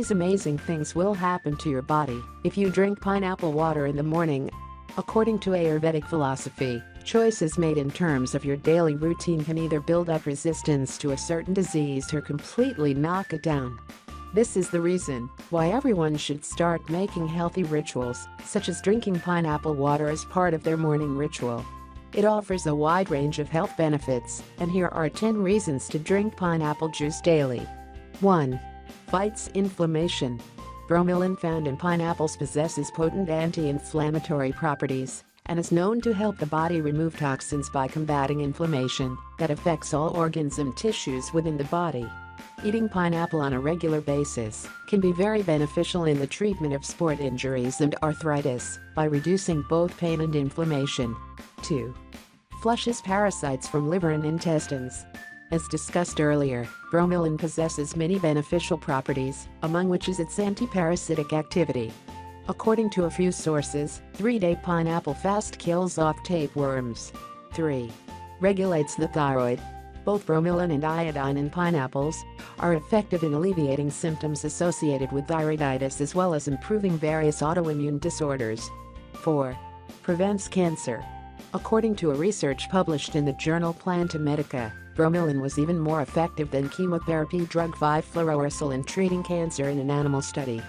These amazing things will happen to your body if you drink pineapple water in the morning. According to Ayurvedic philosophy, choices made in terms of your daily routine can either build up resistance to a certain disease or completely knock it down. This is the reason why everyone should start making healthy rituals, such as drinking pineapple water as part of their morning ritual. It offers a wide range of health benefits, and here are 10 reasons to drink pineapple juice daily. 1. Fights inflammation. Bromelain found in pineapples possesses potent anti-inflammatory properties and is known to help the body remove toxins by combating inflammation that affects all organs and tissues within the body. Eating pineapple on a regular basis can be very beneficial in the treatment of sport injuries and arthritis by reducing both pain and inflammation. 2. Flushes parasites from liver and intestines. As discussed earlier, bromelain possesses many beneficial properties, among which is its anti-parasitic activity. According to a few sources, 3-day pineapple fast kills off tapeworms. 3. Regulates the thyroid. Both bromelain and iodine in pineapples are effective in alleviating symptoms associated with thyroiditis as well as improving various autoimmune disorders. 4. Prevents cancer. According to a research published in the journal Planta Medica, bromelain was even more effective than chemotherapy drug 5-fluorouracil in treating cancer in an animal study.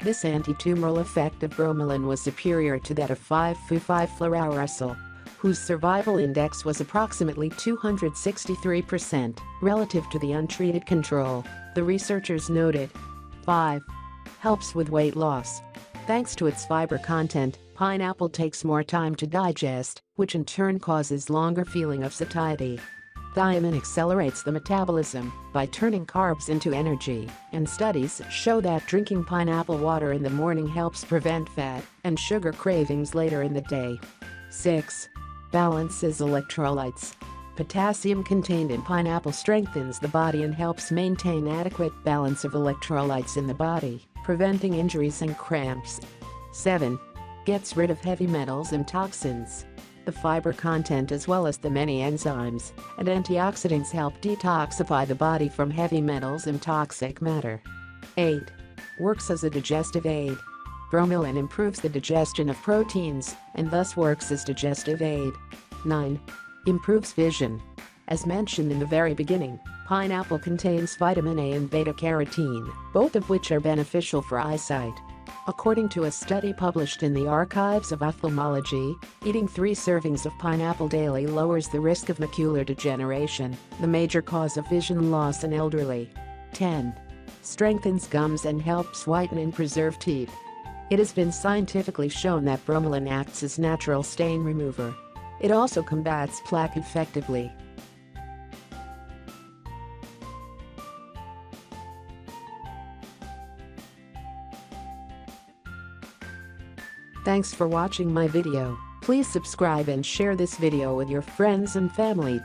This anti-tumoral effect of bromelain was superior to that of 5-fluorouracil, whose survival index was approximately 263% relative to the untreated control, the researchers noted. 5. Helps with weight loss. Thanks to its fiber content, pineapple takes more time to digest, which in turn causes longer feeling of satiety. Thiamine accelerates the metabolism by turning carbs into energy, and studies show that drinking pineapple water in the morning helps prevent fat and sugar cravings later in the day. 6. Balances electrolytes. Potassium contained in pineapple strengthens the body and helps maintain adequate balance of electrolytes in the body, preventing injuries and cramps. 7. Gets rid of heavy metals and toxins. The fiber content as well as the many enzymes and antioxidants help detoxify the body from heavy metals and toxic matter. 8. Works as a digestive aid. Bromelain improves the digestion of proteins and thus works as digestive aid. 9. Improves vision. As mentioned in the very beginning, pineapple contains vitamin A and beta-carotene, both of which are beneficial for eyesight. According to a study published in the Archives of Ophthalmology, eating 3 servings of pineapple daily lowers the risk of macular degeneration, the major cause of vision loss in elderly. 10. Strengthens gums and helps whiten and preserve teeth. It has been scientifically shown that bromelain acts as natural stain remover. It also combats plaque effectively. Thanks for watching my video. Please subscribe and share this video with your friends and family.